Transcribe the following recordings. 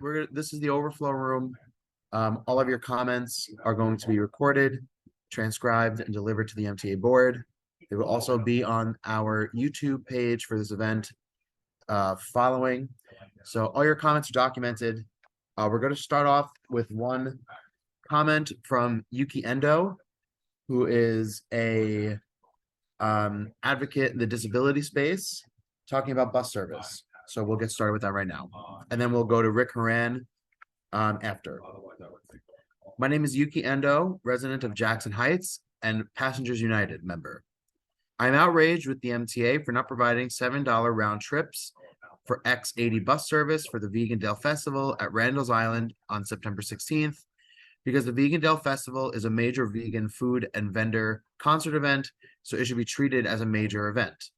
This is the overflow room. All of your comments are going to be recorded, transcribed, and delivered to the MTA board. They will also be on our YouTube page for this event following. So all your comments are documented. We're going to start off with one comment from Yuki Endo, who is a advocate in the disability space, talking about bus service. So we'll get started with that right now. And then we'll go to Rick Horan after. My name is Yuki Endo, resident of Jackson Heights and Passengers United member. I'm outraged with the MTA for not providing $7 round trips for X80 bus service for the Vegan Dale Festival at Randall's Island on September 16th, because the Vegan Dale Festival is a major vegan food and vendor concert event, so it should be treated as a major event.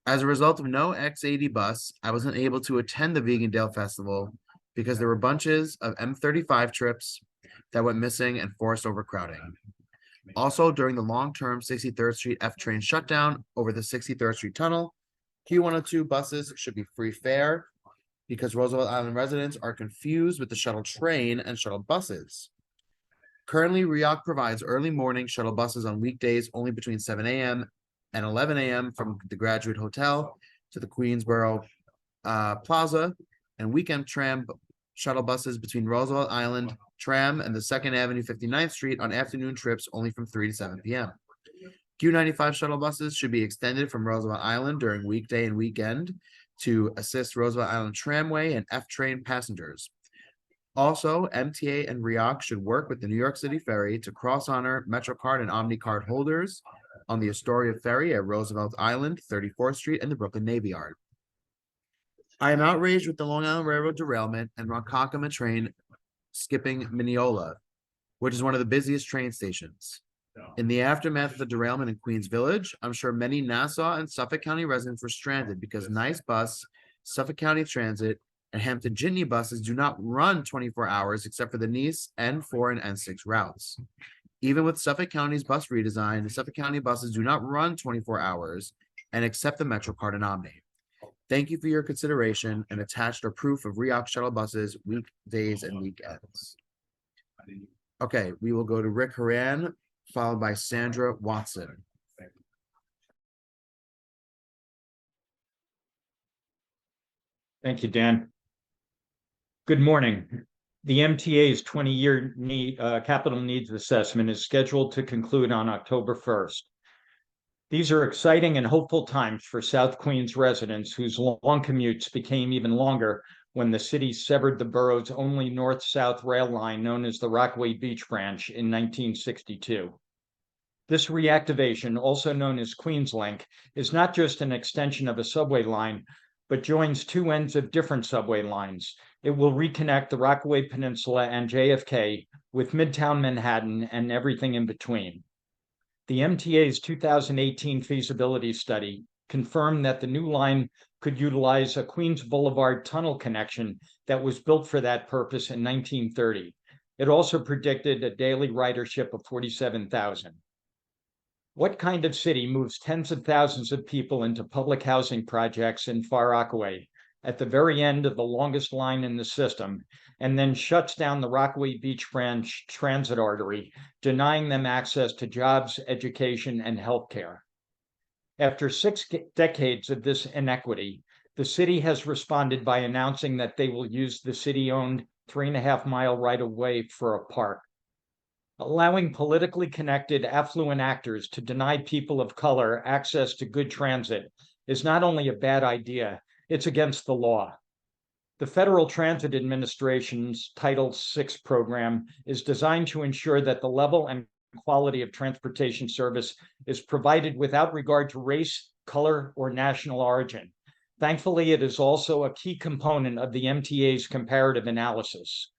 As a result of no X80 bus, I wasn't able to attend the Vegan Dale Festival because there were bunches of M35 trips that went missing and forced overcrowding. Also, during the long-term 63rd Street F train shutdown over the 63rd Street Tunnel, Q102 buses should be free fare because Roosevelt Island residents are confused with the shuttle train and shuttle buses. Currently, REOC provides early morning shuttle buses on weekdays only between 7 a.m. and 11 a.m. from the Graduate Hotel to the Queensboro Plaza, and weekend tram shuttle buses between Roosevelt Island Tram and the 2nd Avenue 59th Street on afternoon trips only from 3 to 7 p.m. Q95 shuttle buses should be extended from Roosevelt Island during weekday and weekend to assist Roosevelt Island Tramway and F train passengers. Also, MTA and REOC should work with the New York City Ferry to cross-honor MetroCard and OmniCard holders on the Astoria Ferry at Roosevelt Island, 34th Street, and the Brooklyn Navy Yard. I am outraged with the Long Island Railroad derailment and Ronkonkoma train skipping Mineola, which is one of the busiest train stations. In the aftermath of the derailment in Queens Village, I'm sure many Nassau and Suffolk County residents were stranded because Nice Bus, Suffolk County Transit, and Hampton Jitney buses do not run 24 hours except for the Nice N4 and N6 routes. Even with Suffolk County's bus redesign, the Suffolk County buses do not run 24 hours and accept the MetroCard and Omni. Thank you for your consideration, and attached are proof of REOC shuttle buses weekdays and weekends. Okay, we will go to Rick Horan, followed by Sandra Watson. Thank you, Dan. Good morning. The MTA's 20-year capital needs assessment is scheduled to conclude on October 1st. These are exciting and hopeful times for South Queens residents whose long commutes became even longer when the city severed the borough's only north-south rail line known as the Rockaway Beach Branch in 1962. This reactivation, also known as Queenslink, is not just an extension of a subway line, but joins two ends of different subway lines. It will reconnect the Rockaway Peninsula and JFK with Midtown Manhattan and everything in between. The MTA's 2018 feasibility study confirmed that the new line could utilize a Queens Boulevard tunnel connection that was built for that purpose in 1930. It also predicted a daily ridership of 47,000. What kind of city moves tens of thousands of people into public housing projects in Far Rockaway at the very end of the longest line in the system, and then shuts down the Rockaway Beach Branch transit artery, denying them access to jobs, education, and healthcare? After 6 decades of this inequity, the city has responded by announcing that they will use the city-owned 3.5-mile right-of-way for a park. Allowing politically connected affluent actors to deny people of color access to good transit is not only a bad idea, it's against the law. The Federal Transit Administration's Title VI program is designed to ensure that the level and quality of transportation service is provided without regard to race, color, or national origin. Thankfully, it is also a key component of the MTA's comparative analysis.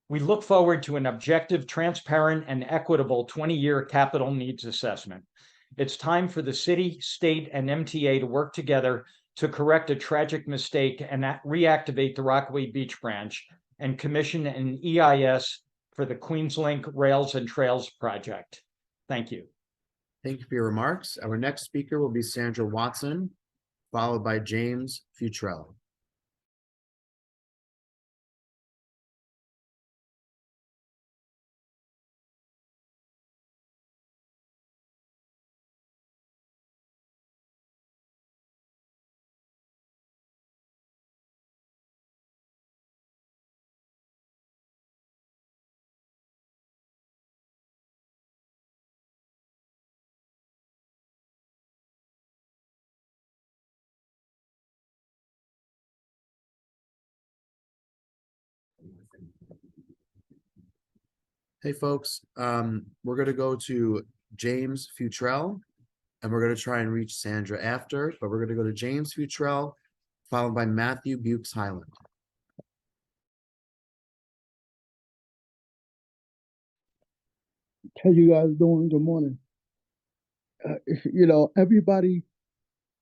We look forward to an objective, transparent, and equitable 20-year capital needs assessment. It's time for the city, state, and MTA to work together to correct a tragic mistake and reactivate the Rockaway Beach Branch and commission an EIS for the Queenslink Rails and Trails project. Thank you. Thank you for your remarks. Our next speaker will be Sandra Watson, followed by James Futrell. Hey, folks, we're gonna go to James Futrell, and we're gonna try and reach Sandra after, but we're gonna go to James Futrell, followed by Matthew Bukes Highland. How you guys doing? Good morning. Everybody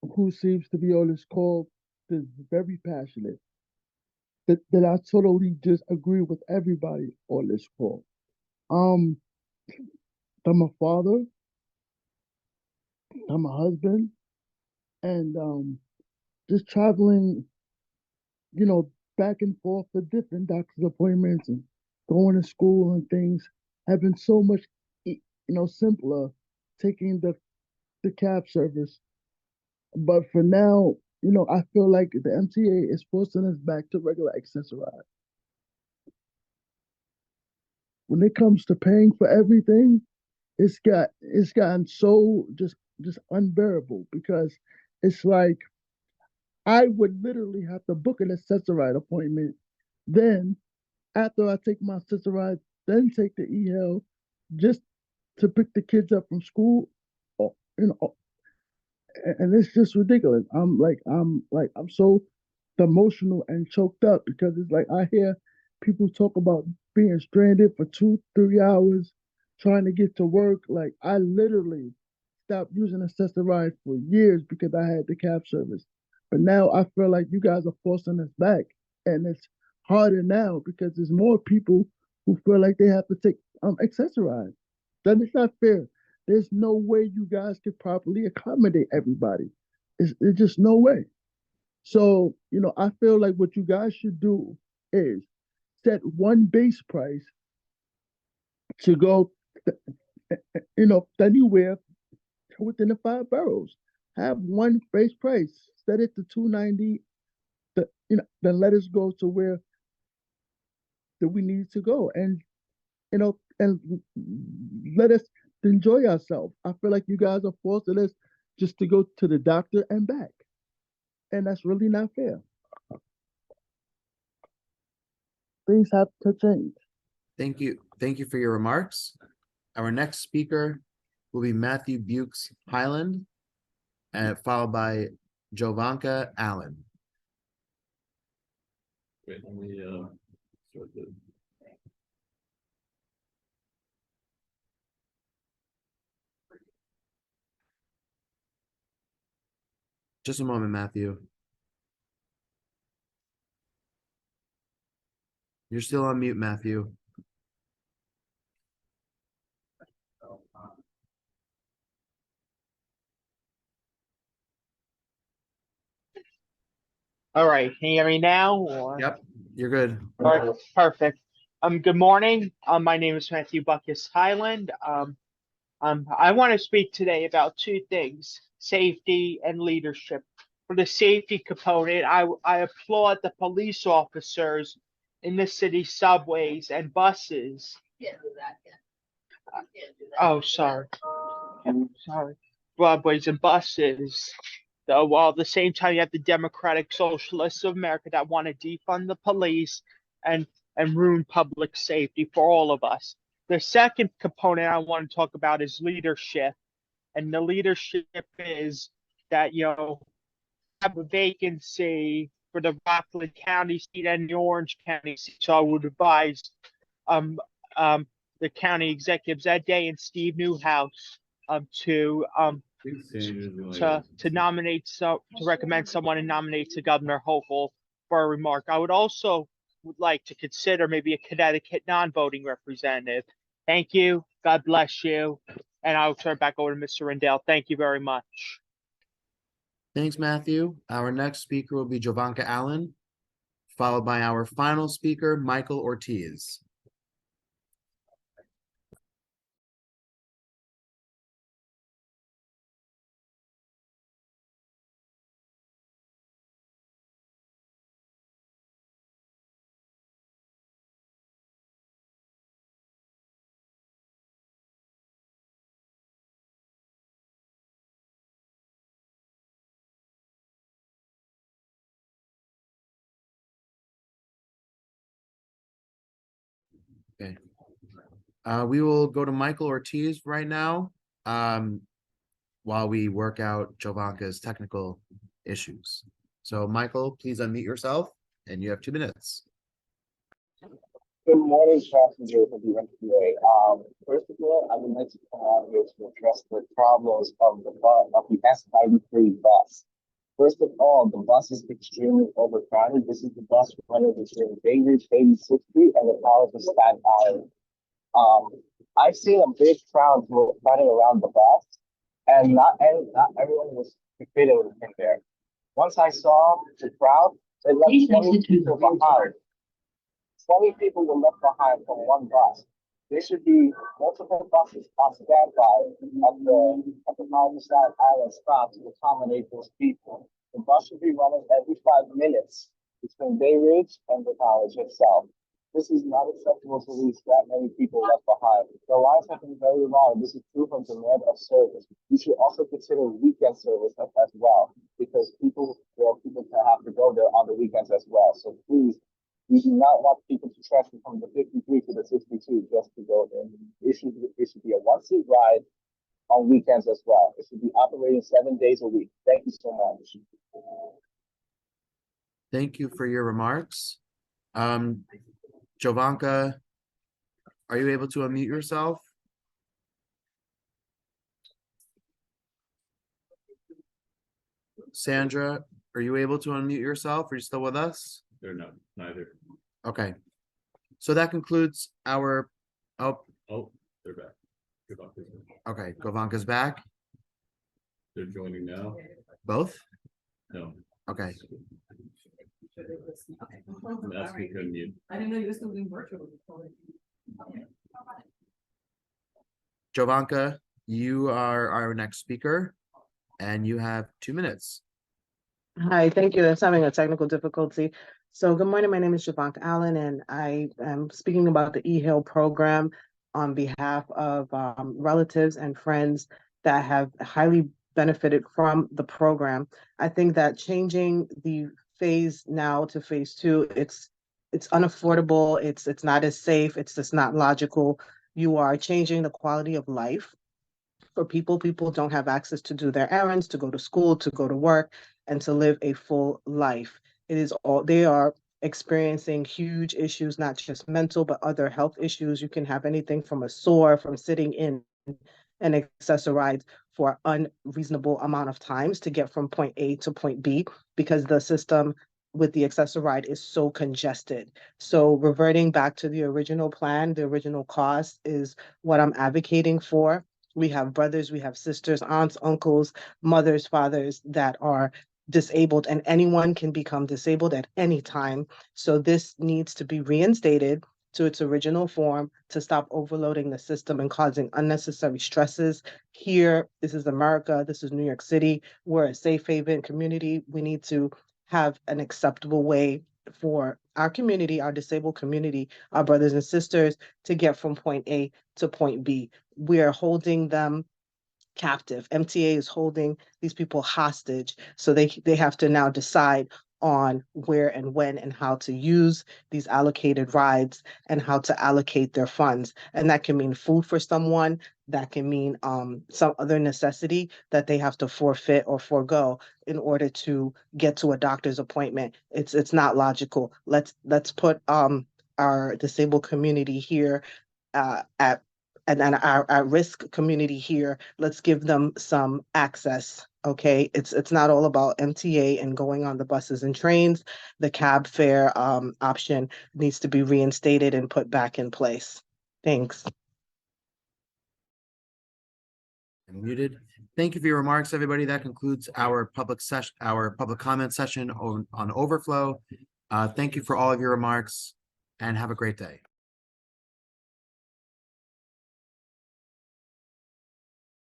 who seems to be on this call is very passionate. That I totally just agree with everybody on this call. Um, I'm a father, I'm a husband, and just traveling, back and forth for different doctor's appointments and going to school and things have been so much, simpler taking the cab service. But for now, I feel like the MTA is forcing us back to regular accessorized. When it comes to paying for everything, it's gotten so just unbearable because it's like I would literally have to book an accessorized appointment. Then after I take my accessorized, then take the e-hail just to pick the kids up from school. Or, and it's just ridiculous. I'm so emotional and choked up because it's like I hear people talk about being stranded for 2, 3 hours trying to get to work. Like I literally stopped using Accessorize for years because I had the cab service. But now I feel like you guys are forcing us back. And it's harder now because there's more people who feel like they have to take Accessorize. That is not fair. There's no way you guys could properly accommodate everybody. It's just no way. So, I feel like what you guys should do is set one base price to go, anywhere within the 5 boroughs. Have one base price. Set it to 290. Then let us go to where that we need to go, and let us enjoy ourselves. I feel like you guys are forcing us just to go to the doctor and back, and that's really not fair. Things have to change. Thank you. Thank you for your remarks. Our next speaker will be Matthew Bukes Highland, and followed by Jovanka Allen. Wait, let me start the. Just a moment, Matthew. You're still on mute, Matthew. All right, can you hear me now? Or... Yep, you're good. All right, perfect. Good morning. My name is Matthew Buckus Highland. I want to speak today about two things: safety and leadership. For the safety component, I applaud the police officers in the city subways and buses. Can't do that yet. Can't do that. Oh, sorry. Sorry. Subways and buses. While at the same time you have the Democratic Socialists of America that want to defund the police and ruin public safety for all of us. The second component I want to talk about is leadership. And the leadership is that, have a vacancy for the Rockland County seat and the Orange County seat. So I would advise um, um, the county executives Ed Day and Steve Newhouse to nominate to recommend someone and nominate to Governor Hochul for a remark. I would like to consider maybe a Connecticut non-voting representative. Thank you. God bless you. And I'll turn it back over to Mr. Rendell. Thank you very much. Thanks, Matthew. Our next speaker will be Jovanka Allen, followed by our final speaker, Michael Ortiz. Okay. We will go to Michael Ortiz right now, while we work out Jovanka's technical issues. So Michael, please unmute yourself and you have 2 minutes. Good morning, passengers of the MTA. First of all, I would like to come out here to address the problems of the S93 bus. First of all, the bus is extremely overcrowded. This is the bus running between Bay Ridge 8060 and the College of Staten Island. I've seen a big crowd running around the bus, and not everyone was fitted in there. Once I saw the crowd, it left 20 people behind. 20 people were left behind from one bus. There should be multiple buses on standby at the College of Staten Island stop to accommodate those people. The bus should be running every 5 minutes between Bay Ridge and the college itself. This is not acceptable to leave that many people left behind. The lines have been very long. This is proof of demand of service. You should also consider weekend service as well, because people have to go there on the weekends as well. So please, we do not want people to transfer from the 53 to the 62 just to go there. It should be a one-seat ride on weekends as well. It should be operating 7 days a week. Thank you so much. Thank you for your remarks. Jovanka, are you able to unmute yourself? Sandra, are you able to unmute yourself? Are you still with us? They're not, neither. Okay. So that concludes our, Oh, they're back. Good luck. okay, Govanka's back. They're joining now. Both? No, Okay. Okay. I'm asking to unmute. I didn't know you were still doing virtual. Jovanka, you are our next speaker and you have 2 minutes. Hi, thank you. That's having a technical difficulty. So good morning. My name is Javanka Allen, and I am speaking about the eHail program on behalf of relatives and friends that have highly benefited from the program. I think that changing the phase now to phase 2, it's unaffordable. It's not as safe. It's just not logical. You are changing the quality of life for people. People don't have access to do their errands, to go to school, to go to work, and to live a full life. They are experiencing huge issues, not just mental, but other health issues. You can have anything from a sore from sitting in and accessorize for unreasonable amount of times to get from point A to point B, because the system with the accessoride is so congested. So reverting back to the original plan, the original cost is what I'm advocating for. We have brothers, we have sisters, aunts, uncles, mothers, fathers that are disabled, and anyone can become disabled at any time. So this needs to be reinstated to its original form to stop overloading the system and causing unnecessary stresses. Here, this is America, this is New York City. We're a safe haven community. We need to have an acceptable way for our community, our disabled community, our brothers and sisters, to get from point A to point B. We are holding them captive. MTA is holding these people hostage. So they have to now decide on where and when and how to use these allocated rides and how to allocate their funds. And that can mean food for someone, that can mean some other necessity that they have to forfeit or forego in order to get to a doctor's appointment. It's not logical. Let's put our disabled community here at and our at-risk community here, let's give them some access. Okay, it's not all about MTA and going on the buses and trains. The cab fare option needs to be reinstated and put back in place. Thanks. I'm muted. Thank you for your remarks, everybody. That concludes our public comment session on overflow. Thank you for all of your remarks and have a great day.